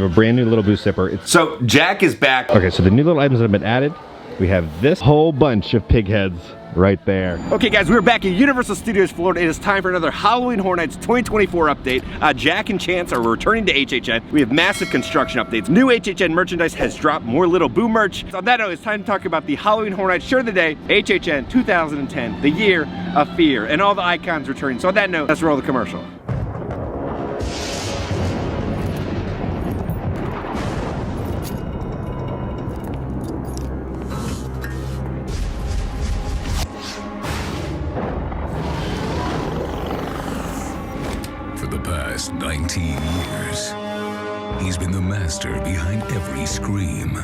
We have a brand new little boost zipper. So Jack is back. Okay, so the new little items that have been added, we have this whole bunch of pig heads right there. Okay guys, we're back at Universal Studios Florida. It is time for another Halloween Horror Nights 2024 update. Jack and Chance are returning to HHN. We have massive construction updates. New HHN merchandise has dropped, more Little Boo merch. So on that note, it's time to talk about the Halloween Horror Nights shirt of the day, HHN 2010, the year of fear, and all the icons returning. So on that note, let's roll the commercial. For the past 19 years, he's been the master behind every scream,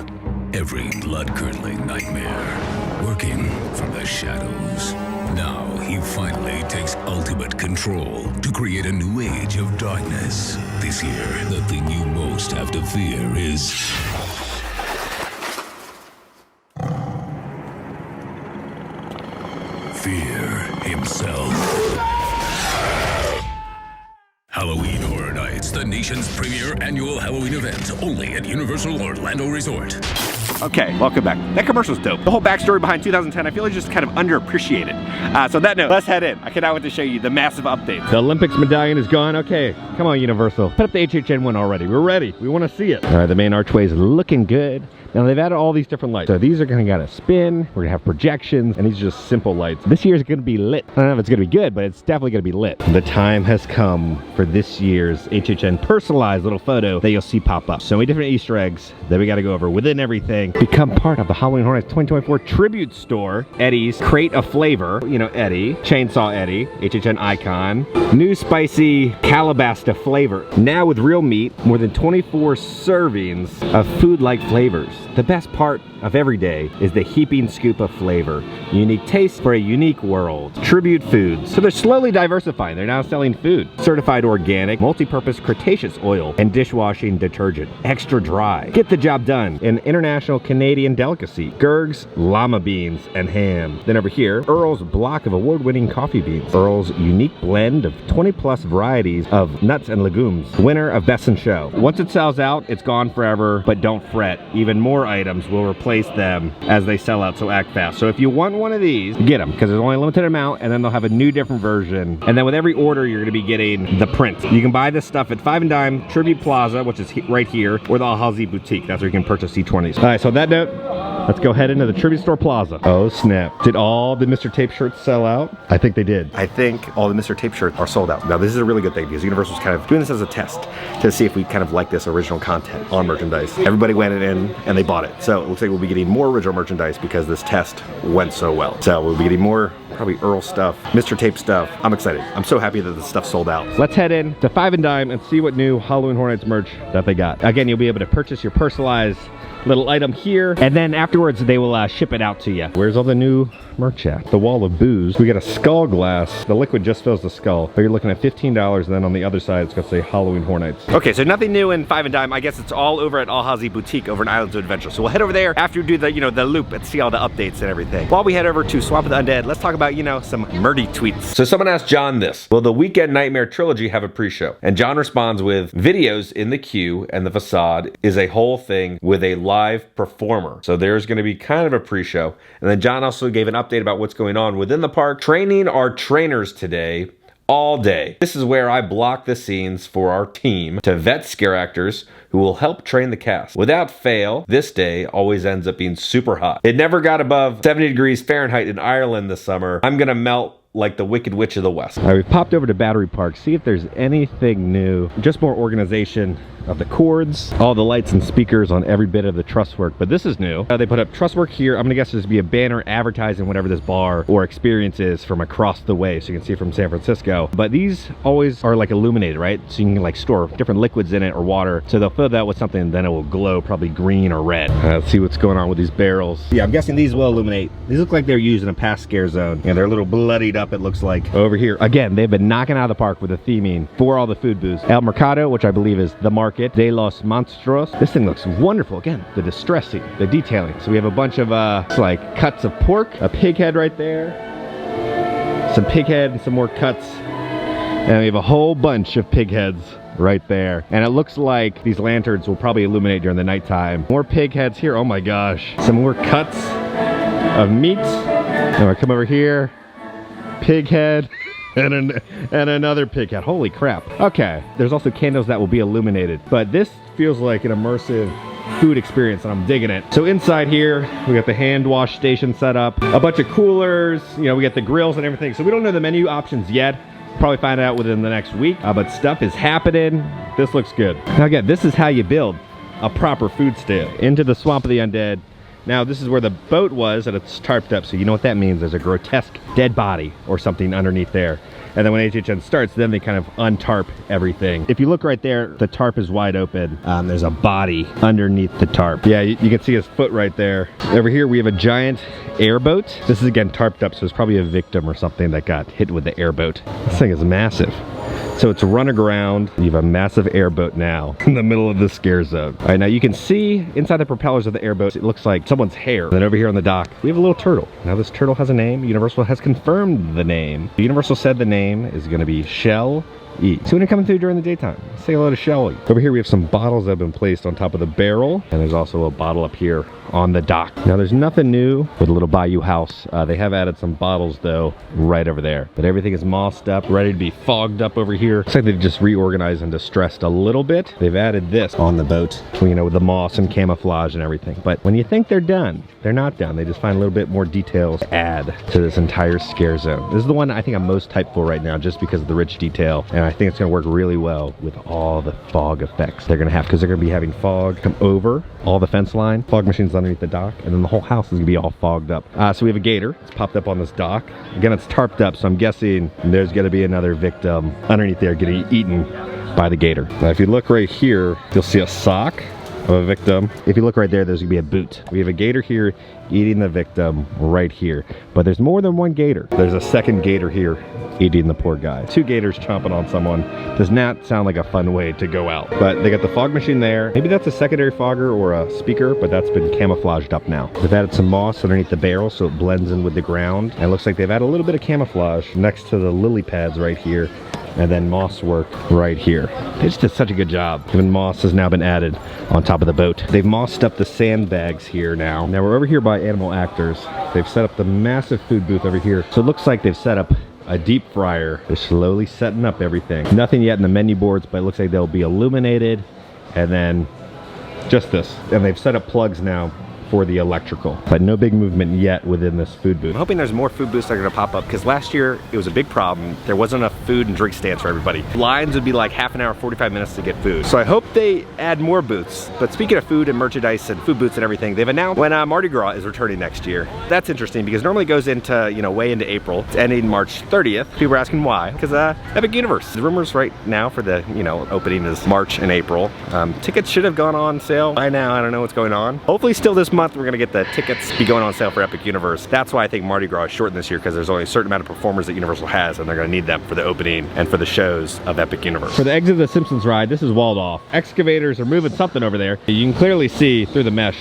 every blood-curdling nightmare, working from the shadows. Now he finally takes ultimate control to create a new age of darkness. This year, the thing you most have to fear is fear himself. Halloween Horror Nights, the nation's premier annual Halloween event, only at Universal Orlando Resort. Okay, welcome back. That commercial's dope. The whole backstory behind 2010, I feel like just kind of underappreciated. So on that note, let's head in. I cannot wait to show you the massive update. The Olympics medallion is gone. Okay, come on Universal. Put up the HHN one already. We're ready. We want to see it. All right, the main archway is looking good. Now they've added all these different lights. So these are gonna get a spin, we're gonna have projections, and these are just simple lights. This year is gonna be lit. I don't know if it's gonna be good, but it's definitely gonna be lit. The time has come for this year's HHN personalized little photo that you'll see pop up. So many different Easter eggs that we gotta go over within everything. Become part of the Halloween Horror Nights 2024 tribute store. Eddie's Crate of Flavor, you know Eddie, Chainsaw Eddie, HHN icon. New spicy Calabasta flavor. Now with real meat, more than 24 servings of food-like flavors. The best part of every day is the heaping scoop of flavor. Unique taste for a unique world. Tribute foods. So they're slowly diversifying. They're now selling food. Certified organic, multi-purpose Cretaceous oil, and dishwashing detergent. Extra dry. Get the job done. An international Canadian delicacy. Gerg's llama beans and ham. Then over here, Earl's block of award-winning coffee beans. Earl's unique blend of 20+ varieties of nuts and legumes. Winner of Best in Show. Once it sells out, it's gone forever, but don't fret. Even more items will replace them as they sell out, so act fast. So if you want one of these, get them, because there's only a limited amount, and then they'll have a new different version. And then with every order, you're gonna be getting the print. You can buy this stuff at 5 and Dime, Tribute Plaza, which is right here, or the Al-Hazi Boutique. That's where you can purchase C20s. All right, so on that note, let's go head into the Tribute Store Plaza. Oh snap. Did all the Mr. Tape shirts sell out? I think they did. I think all the Mr. Tape shirts are sold out. Now this is a really good thing because Universal's kind of doing this as a test to see if we kind of like this original content on merchandise. Everybody went in and they bought it. So it looks like we'll be getting more original merchandise because this test went so well. So we'll be getting more probably Earl stuff, Mr. Tape stuff. I'm excited. I'm so happy that the stuff sold out. Let's head in to 5 and Dime and see what new Halloween Horror Nights merch that they got. Again, you'll be able to purchase your personalized little item here, and then afterwards they will ship it out to you. Where's all the new merch at? The wall of booze. We got a skull glass. The liquid just fills the skull, but you're looking at $15, and then on the other side it's gonna say Halloween Horror Nights. Okay, so nothing new in 5 and Dime. I guess it's all over at Al-Hazi Boutique over in Islands of Adventure. So we'll head over there after we do the, the loop and see all the updates and everything. While we head over to Swamp of the Undead, let's talk about, some Mardi tweets. So someone asked John this: will the Weekend Nightmare trilogy have a pre-show? And John responds with, videos in the queue and the facade is a whole thing with a live performer. So there's going to be kind of a pre-show. And then John also gave an update about what's going on within the park. Training our trainers today all day. This is where I block the scenes for our team to vet scare actors who will help train the cast. Without fail, this day always ends up being super hot. It never got above 70 degrees Fahrenheit in Ireland this summer. I'm gonna melt like the Wicked Witch of the West. All right, we've popped over to Battery Park, see if there's anything new. Just more organization of the cords, all the lights and speakers on every bit of the truss work, but this is new. They put up truss work here. I'm gonna guess there's be a banner advertising whatever this bar or experience is from across the way, so you can see it from San Francisco. But these always are like illuminated, right? So you can like store different liquids in it or water. So they'll fill that with something and then it will glow probably green or red. Let's see what's going on with these barrels. Yeah, I'm guessing these will illuminate. These look like they're used in a past scare zone. And they're a little bloodied up, it looks like. Over here, again, they've been knocking out of the park with the theming for all the food booths. El Mercado, which I believe is the market. De los Monstros. This thing looks wonderful. Again, the distressing, the detailing. So we have a bunch of it's like cuts of pork, a pig head right there, some pig head and some more cuts. And we have a whole bunch of pig heads right there. And it looks like these lanterns will probably illuminate during the nighttime. More pig heads here. Oh my gosh. Some more cuts of meat. And we come over here. Pig head. And another pig head. Holy crap. Okay. There's also candles that will be illuminated. But this feels like an immersive food experience, and I'm digging it. So inside here, we got the hand wash station set up, a bunch of coolers, you know, we got the grills and everything. So we don't know the menu options yet. Probably find out within the next week, but stuff is happening. This looks good. Now again, this is how you build a proper food stand. Into the swamp of the undead. Now this is where the boat was, and it's tarped up, so you know what that means. There's a grotesque dead body or something underneath there. And then when HHN starts, then they kind of untarp everything. If you look right there, the tarp is wide open. There's a body underneath the tarp. Yeah, you can see his foot right there. Over here, we have a giant airboat. This is again tarped up, so it's probably a victim or something that got hit with the airboat. This thing is massive. So it's run aground. You have a massive airboat now in the middle of the scare zone. All right, now you can see inside the propellers of the airboat, it looks like someone's hair. And then over here on the dock, we have a little turtle. Now this turtle has a name. Universal has confirmed the name. Universal said the name is gonna be Shell E. So when you're coming through during the daytime, say hello to Shell E. Over here we have some bottles that have been placed on top of the barrel. And there's also a bottle up here on the dock. Now there's nothing new with a little bayou house. They have added some bottles though right over there. But everything is mossed up, ready to be fogged up over here. Looks like they've just reorganized and distressed a little bit. They've added this on the boat, you know, with the moss and camouflage and everything. But when you think they're done, they're not done. They just find a little bit more details to add to this entire scare zone. This is the one I think I'm most hyped for right now just because of the rich detail. And I think it's gonna work really well with all the fog effects they're gonna have, because they're gonna be having fog come over all the fence line, fog machines underneath the dock, and then the whole house is gonna be all fogged up. So we have a gator. It's popped up on this dock. Again, it's tarped up, so I'm guessing there's gonna be another victim underneath there getting eaten by the gator. Now, if you look right here, you'll see a sock of a victim. If you look right there, there's gonna be a boot. We have a gator here eating the victim right here. But there's more than one gator. There's a second gator here eating the poor guy. Two gators chomping on someone does not sound like a fun way to go out. But they got the fog machine there. Maybe that's a secondary fogger or a speaker, but that's been camouflaged up now. They've added some moss underneath the barrel so it blends in with the ground. And it looks like they've added a little bit of camouflage next to the lily pads right here. And then moss work right here. They just did such a good job. Even moss has now been added on top of the boat. They've mossed up the sandbags here now. Now we're over here by Animal Actors. They've set up the massive food booth over here. So it looks like they've set up a deep fryer. They're slowly setting up everything. Nothing yet in the menu boards, but it looks like they'll be illuminated. And then just this. And they've set up plugs now for the electrical, but no big movement yet within this food booth. I'm hoping there's more food booths that are gonna pop up, because last year it was a big problem. There wasn't enough food and drink stands for everybody. Lines would be like half an hour, 45 minutes to get food. So I hope they add more booths. But speaking of food and merchandise and food booths and everything, they've announced when Mardi Gras is returning next year. That's interesting because normally it goes into, you know, way into April. It's ending March 30th. People are asking why, because Epic Universe. The rumors right now for the, you know, opening is March and April. Tickets should have gone on sale by now. I don't know what's going on. Hopefully still this month we're gonna get the tickets be going on sale for Epic Universe. That's why I think Mardi Gras is shortened this year, because there's only a certain amount of performers that Universal has, and they're going to need them for the opening and for the shows of Epic Universe. For the exit of the Simpsons ride, this is walled off. Excavators are moving something over there. You can clearly see through the mesh.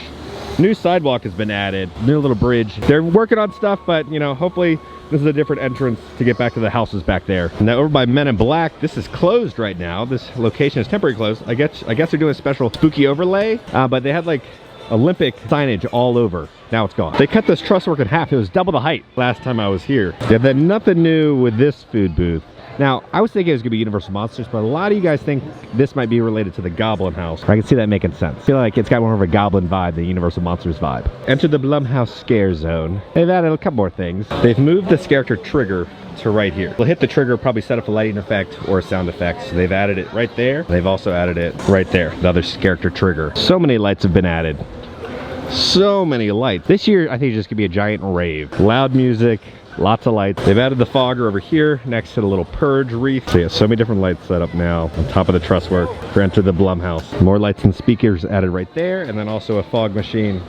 New sidewalk has been added, new little bridge. They're working on stuff, but you know, hopefully this is a different entrance to get back to the houses back there. Now over by Men in Black, this is closed right now. This location is temporarily closed. I guess they're doing a special spooky overlay, but they had like Olympic signage all over. Now it's gone. They cut this truss work in half. It was double the height last time I was here. Yeah, then nothing new with this food booth. Now, I was thinking it was gonna be Universal Monsters, but a lot of you guys think this might be related to the Goblin House. I can see that making sense. I feel like it's got more of a Goblin vibe than Universal Monsters vibe. Enter the Blumhouse scare zone. They've added a couple more things. They've moved the character trigger to right here. We'll hit the trigger, probably set up a lighting effect or a sound effect. So they've added it right there. They've also added it right there, the other character trigger. So many lights have been added. So many lights. This year, I think it's just gonna be a giant rave. Loud music, lots of lights. They've added the fogger over here next to the little purge wreath. So yeah, so many different lights set up now on top of the truss work for Enter the Blumhouse. More lights and speakers added right there, and then also a fog machine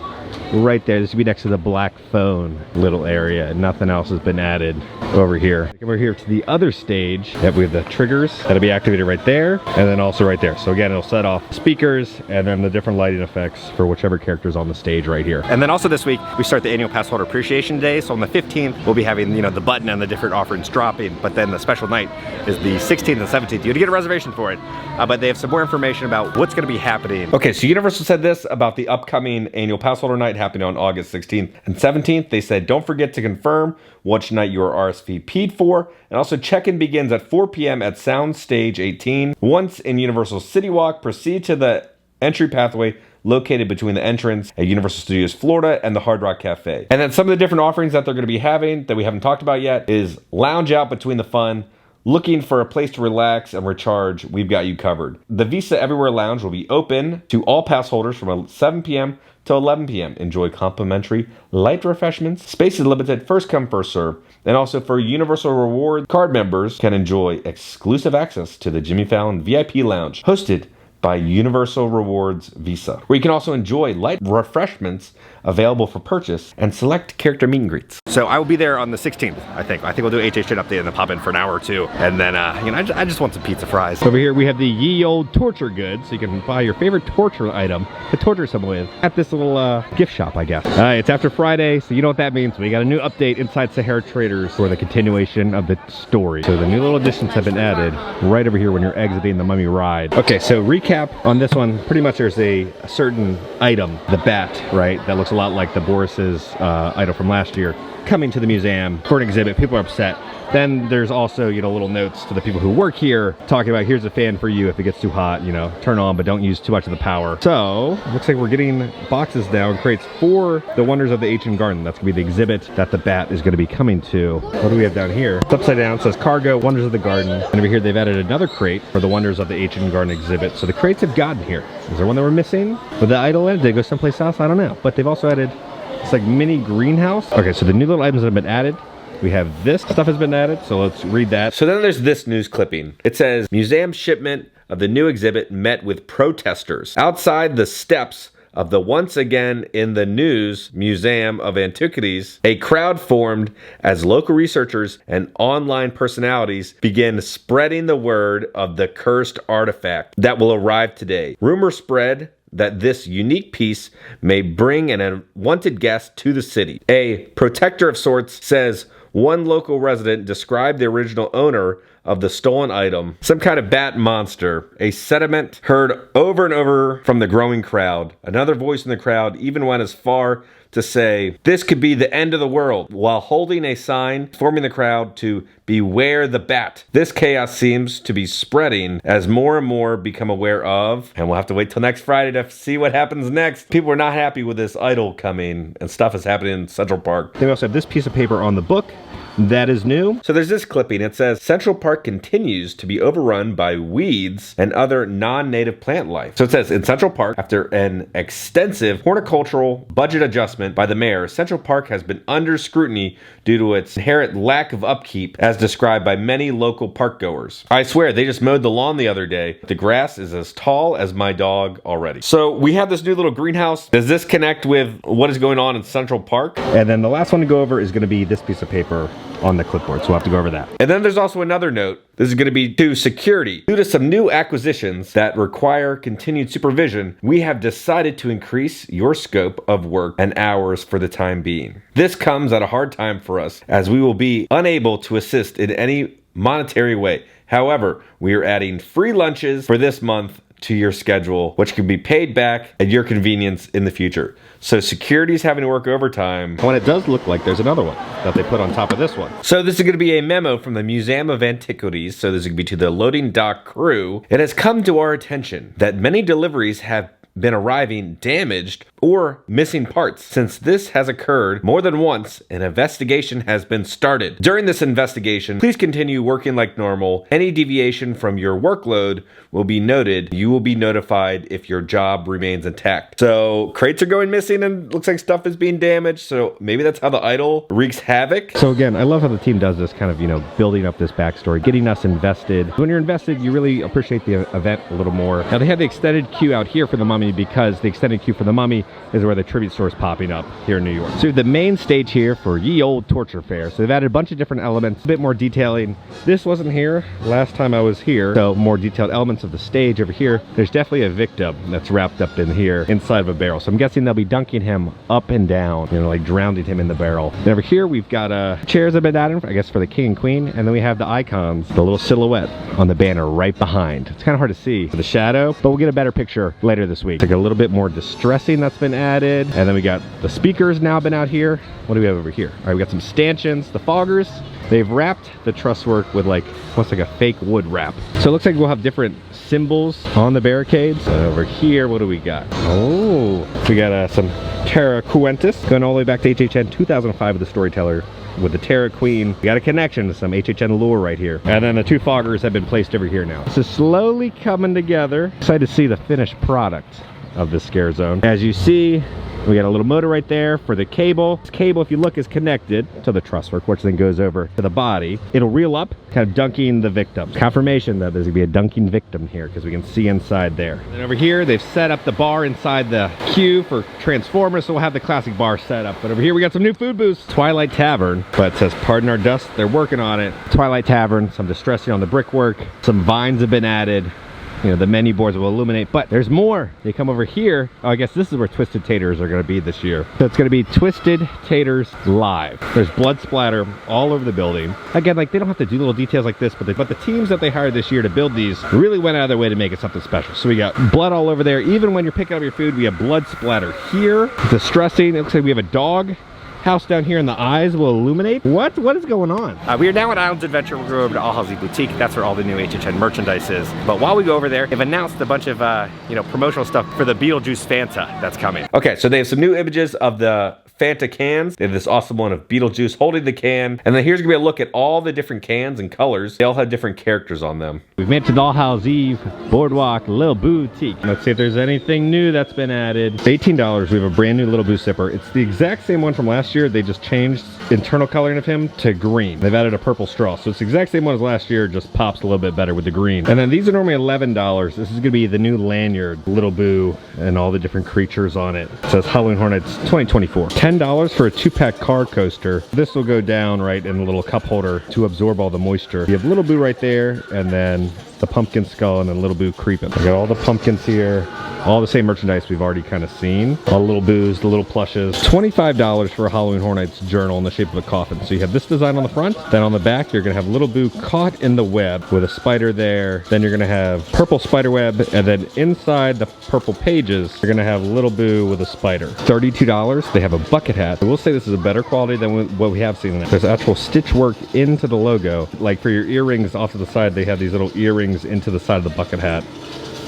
right there. This would be next to the black phone little area. Nothing else has been added over here. Come over here to the other stage. Yep, we have the triggers that'll be activated right there, and then also right there. So again, it'll set off speakers and then the different lighting effects for whichever character's on the stage right here. And then also this week, we start the annual Passholder Appreciation Day. So on the 15th, we'll be having, you know, the button and the different offerings dropping, but then the special night is the 16th and 17th. You have to get a reservation for it, but they have some more information about what's gonna be happening. Okay, so Universal said this about the upcoming annual Passholder night happening on August 16th and 17th. They said, don't forget to confirm which night you are RSVP'd for, and also check-in begins at 4 p.m. at Sound Stage 18. Once in Universal City Walk, proceed to the entry pathway located between the entrance at Universal Studios Florida and the Hard Rock Cafe. And then some of the different offerings that they're going to be having that we haven't talked about yet is lounge out between the fun. Looking for a place to relax and recharge, we've got you covered. The Visa Everywhere Lounge will be open to all pass holders from 7 p.m. to 11 p.m. Enjoy complimentary light refreshments. Space is limited, first come, first serve. And also for Universal Reward card members can enjoy exclusive access to the Jimmy Fallon VIP Lounge, hosted by Universal Rewards Visa, where you can also enjoy light refreshments available for purchase and select character meet and greets. So I will be there on the 16th, I think. I think we'll do HHN update and then pop in for an hour or two. And then, you know, I just want some pizza fries. Over here, we have the ye old torture goods. So you can buy your favorite torture item to torture someone with at this little gift shop, I guess. It's after Friday, so you know what that means. We got a new update inside Sahara Traders for the continuation of the story. So the new little additions have been added right over here when you're exiting the Mummy ride. Okay, so recap on this one. Pretty much there's a certain item, the bat, right? That looks a lot like the Boris's idol from last year, coming to the museum for an exhibit. People are upset. Then there's also, you know, little notes to the people who work here talking about, here's a fan for you if it gets too hot, you know, turn on, but don't use too much of the power. So looks like we're getting boxes now and crates for the Wonders of the HHN Garden. That's gonna be the exhibit that the bat is gonna be coming to. What do we have down here? It's upside down, it says Cargo, Wonders of the Garden. And over here, they've added another crate for the Wonders of the HHN Garden exhibit. So the crates have gotten here. Is there one that we're missing? With the idol in it, did it go someplace else? I don't know. But they've also added, it's like mini greenhouse. Okay, so the new little items that have been added. We have this stuff has been added, so let's read that. So then there's this news clipping. It says, museum shipment of the new exhibit met with protesters. Outside the steps of the once again in the news Museum of Antiquities, a crowd formed as local researchers and online personalities begin spreading the word of the cursed artifact that will arrive today. Rumors spread that this unique piece may bring an unwanted guest to the city. A protector of sorts says, one local resident described the original owner of the stolen item, some kind of bat monster, a sentiment heard over and over from the growing crowd. Another voice in the crowd even went as far to say, this could be the end of the world, while holding a sign forming the crowd to beware the bat. This chaos seems to be spreading as more and more become aware of, and we'll have to wait till next Friday to see what happens next. People are not happy with this idol coming, and stuff is happening in Central Park. They also have this piece of paper on the book. That is new. So there's this clipping. It says, Central Park continues to be overrun by weeds and other non-native plant life. So it says, in Central Park, after an extensive horticultural budget adjustment by the mayor, Central Park has been under scrutiny due to its inherent lack of upkeep, as described by many local park goers. I swear, they just mowed the lawn the other day. The grass is as tall as my dog already. So we have this new little greenhouse. Does this connect with what is going on in Central Park? And then the last one to go over is going to be this piece of paper on the clipboard, so we'll have to go over that. And then there's also another note. This is going to be to security. Due to some new acquisitions that require continued supervision, we have decided to increase your scope of work and hours for the time being. This comes at a hard time for us, as we will be unable to assist in any monetary way. However, we are adding free lunches for this month to your schedule, which can be paid back at your convenience in the future. So security's having to work overtime. When it does look like there's another one that they put on top of this one. So this is going to be a memo from the Museum of Antiquities. So this is going to be to the loading dock crew. It has come to our attention that many deliveries have been arriving damaged or missing parts. Since this has occurred more than once, an investigation has been started. During this investigation, please continue working like normal. Any deviation from your workload will be noted. You will be notified if your job remains intact. So crates are going missing and looks like stuff is being damaged. So maybe that's how the idol wreaks havoc. So again, I love how the team does this kind of, you know, building up this backstory, getting us invested. When you're invested, you really appreciate the event a little more. Now they have the extended queue out here for the Mummy, because the extended queue for the Mummy is where the tribute store is popping up here in New York. So we have the main stage here for Ye Olde Torture Fair. So they've added a bunch of different elements, a bit more detailing. This wasn't here last time I was here, so more detailed elements of the stage over here. There's definitely a victim that's wrapped up in here inside of a barrel. So I'm guessing they'll be dunking him up and down, you know, like drowning him in the barrel. And over here we've got chairs that have been added, I guess, for the king and queen. And then we have the icons, the little silhouette on the banner right behind. It's kind of hard to see the shadow, but we'll get a better picture later this week. Like a little bit more distressing that's been added. And then we got the speakers now been out here. What do we have over here? All right, we got some stanchions, the foggers. They've wrapped the truss work with like, almost like a fake wood wrap. So it looks like we'll have different symbols on the barricades. And over here, what do we got? Oh, we got some Terra Quentis going all the way back to HHN 2005 with the storyteller. With the Terra Queen, we got a connection to some HHN lore right here. And then the two foggers have been placed over here now. This is slowly coming together. Excited to see the finished product of this scare zone. As you see, we got a little motor right there for the cable. This cable, if you look, is connected to the truss work, which then goes over to the body. It'll reel up, kind of dunking the victim. Confirmation that there's gonna be a dunking victim here because we can see inside there. And over here, they've set up the bar inside the queue for Transformers, so we'll have the classic bar set up. But over here, we got some new food booths. Twilight Tavern, but it says, pardon our dust, they're working on it. Twilight Tavern, some distressing on the brickwork. Some vines have been added. You know, the menu boards will illuminate, but there's more. They come over here. Oh, I guess this is where Twisted Taters are going to be this year. So it's going to be Twisted Taters Live. There's blood splatter all over the building. Again, like, they don't have to do little details like this, but the teams that they hired this year to build these really went out of their way to make it something special. So we got blood all over there. Even when you're picking up your food, we have blood splatter here. Distressing. It looks like we have a dog house down here, and the eyes will illuminate. What is going on? We are now at Islands Adventure. We'll go over to Al Halsey Boutique. That's where all the new HHN merchandise is. But while we go over there, they've announced a bunch of you know, promotional stuff for the Beetlejuice Fanta that's coming. Okay, so they have some new images of the Fanta cans. They have this awesome one of Beetlejuice holding the can. And then here's gonna be a look at all the different cans and colors. They all have different characters on them. We've made it to the All Hallows Eve Boardwalk Little Boutique. Let's see if there's anything new that's been added. It's $18. We have a brand new Little Boo sipper. It's the exact same one from last year. They just changed internal coloring of him to green. They've added a purple straw. So it's the exact same one as last year, just pops a little bit better with the green. And then these are normally $11. This is gonna be the new lanyard, Little Boo, and all the different creatures on it. It says Halloween Hornets 2024. $10 for a 2-pack car coaster. This will go down right in a little cup holder to absorb all the moisture. You have Little Boo right there, and then the pumpkin skull, and then Little Boo creeping. We got all the pumpkins here. All the same merchandise we've already kind of seen. All the little boos, the little plushes. $25 for a Halloween Hornets journal in the shape of a coffin. So you have this design on the front, then on the back you're gonna have Little Boo caught in the web with a spider there. Then you're gonna have purple spider web, and then inside the purple pages, you're gonna have Little Boo with a spider. $32. They have a bucket hat. I will say this is a better quality than what we have seen in it. There's actual stitch work into the logo. Like for your earrings off to the side, they have these little earrings into the side of the bucket hat.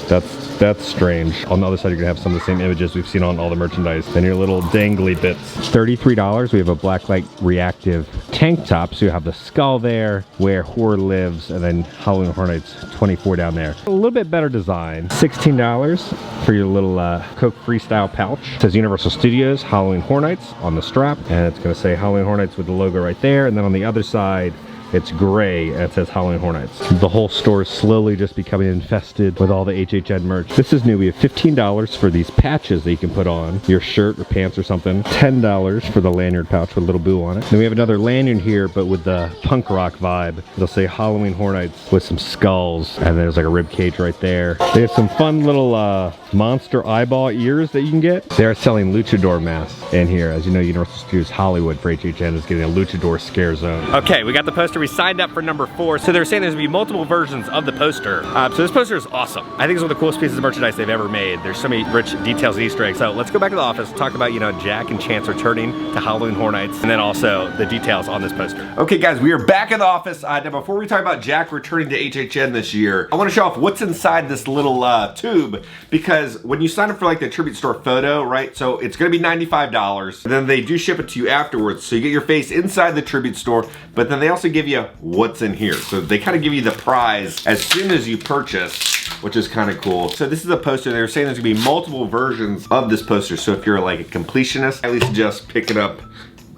That's strange. On the other side, you're gonna have some of the same images we've seen on all the merchandise. Then your little dangly bits. $33. We have a blacklight reactive tank top. So you have the skull there, where horror lives, and then Halloween Hornets 24 down there. A little bit better design. $16 for your little Coke Freestyle pouch. It says Universal Studios Halloween Hornets on the strap, and it's gonna say Halloween Hornets with the logo right there. And then on the other side, it's gray and it says Halloween Hornets. The whole store is slowly just becoming infested with all the HHN merch. This is new. We have $15 for these patches that you can put on your shirt or pants or something. $10 for the lanyard pouch with Little Boo on it. Then we have another lanyard here, but with the punk rock vibe. They'll say Halloween Hornets with some skulls, and there's like a rib cage right there. They have some fun little monster eyeball ears that you can get. They are selling luchador masks in here. As you know, Universal Studios Hollywood for HHN is getting a luchador scare zone. Okay, we got the poster. We signed up for number 4. So they're saying there's gonna be multiple versions of the poster. So this poster is awesome. I think it's one of the coolest pieces of merchandise they've ever made. There's so many rich details and Easter eggs. So let's go back to the office, talk about, you know, Jack and Chance returning to Halloween Hornets, and then also the details on this poster. Okay guys, we are back in the office. Now before we talk about Jack returning to HHN this year, I wanna show off what's inside this little tube, because when you sign up for like the tribute store photo, right? So it's gonna be $95, and then they do ship it to you afterwards. So you get your face inside the tribute store, but then they also give you what's in here. So they kind of give you the prize as soon as you purchase, which is kind of cool. So this is a poster. They were saying there's gonna be multiple versions of this poster. So if you're like a completionist, I highly suggest picking up,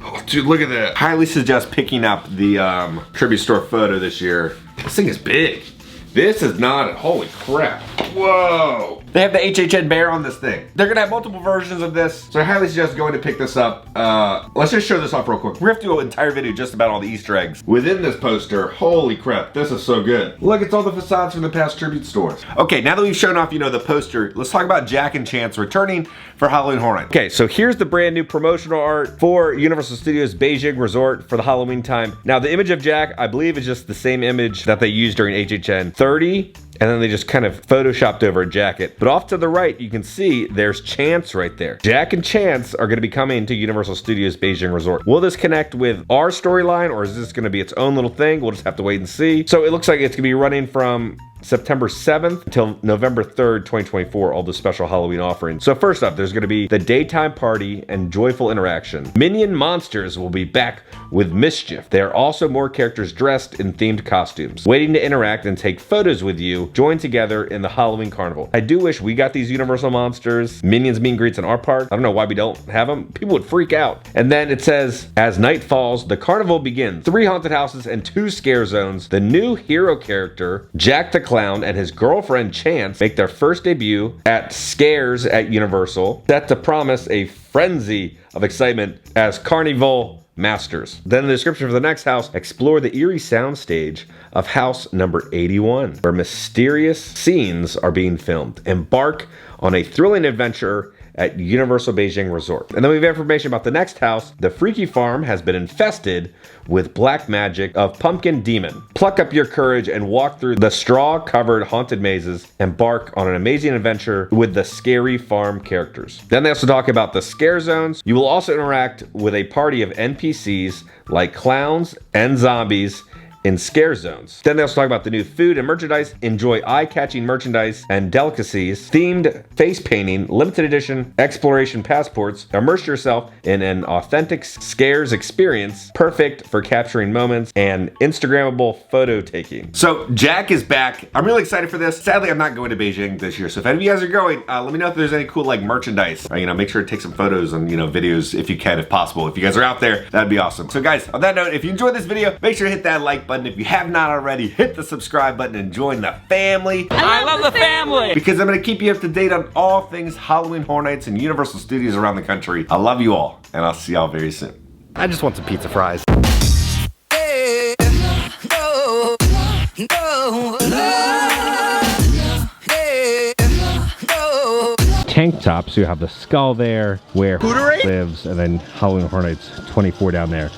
oh, dude, look at that. Highly suggest picking up the tribute store photo this year. This thing is big. This is not, holy crap. Whoa. They have the HHN bear on this thing. They're gonna have multiple versions of this, so I highly suggest going to pick this up. Let's just show this off real quick. We have to do an entire video just about all the Easter eggs within this poster. Holy crap, this is so good. Look, it's all the facades from the past tribute stores. Okay, now that we've shown off, you know, the poster, let's talk about Jack and Chance returning for Halloween Horror Nights. Okay, so here's the brand new promotional art for Universal Studios Beijing Resort for the Halloween time. Now, the image of Jack, I believe, is just the same image that they used during HHN 30. And then they just kind of photoshopped over a jacket. But off to the right, you can see there's Chance right there. Jack and Chance are gonna be coming to Universal Studios Beijing Resort. Will this connect with our storyline, or is this gonna be its own little thing? We'll just have to wait and see. So it looks like it's gonna be running from September 7th until November 3rd, 2024, all the special Halloween offerings. So first up, there's gonna be the daytime party and joyful interaction. Minion monsters will be back with mischief. There are also more characters dressed in themed costumes, waiting to interact and take photos with you, join together in the Halloween carnival. I do wish we got these Universal monsters, Minions meet and greets in our park. I don't know why we don't have them. People would freak out. And then it says, as night falls, the carnival begins. 3 haunted houses and 2 scare zones. The new hero character, Jack the Clown, and his girlfriend Chance make their first debut at Scares at Universal, set to promise a frenzy of excitement as Carnival Masters. Then the description for the next house, explore the eerie soundstage of house number 81, where mysterious scenes are being filmed. Embark on a thrilling adventure at Universal Beijing Resort. And then we have information about the next house. The Freaky Farm has been infested with black magic of Pumpkin Demon. Pluck up your courage and walk through the straw-covered haunted mazes. Embark on an amazing adventure with the Scary Farm characters. Then they also talk about the scare zones. You will also interact with a party of NPCs like clowns and zombies in scare zones. Then they also talk about the new food and merchandise. Enjoy eye-catching merchandise and delicacies, themed face painting, limited edition exploration passports. Immerse yourself in an authentic scares experience, perfect for capturing moments and Instagrammable photo taking. So Jack is back. I'm really excited for this. Sadly, I'm not going to Beijing this year. So if any of you guys are going, let me know if there's any cool like merchandise. You know, make sure to take some photos and videos if you can, if possible. If you guys are out there, that'd be awesome. So guys, on that note, if you enjoyed this video, make sure to hit that like button. If you have not already, hit the subscribe button and join the family. I love the family! Because I'm gonna keep you up to date on all things Halloween Horror Nights and Universal Studios around the country. I love you all, and I'll see y'all very soon. I just want some pizza fries. Tank tops, you have the skull there where lives, and then Halloween Horror Nights 24 down there.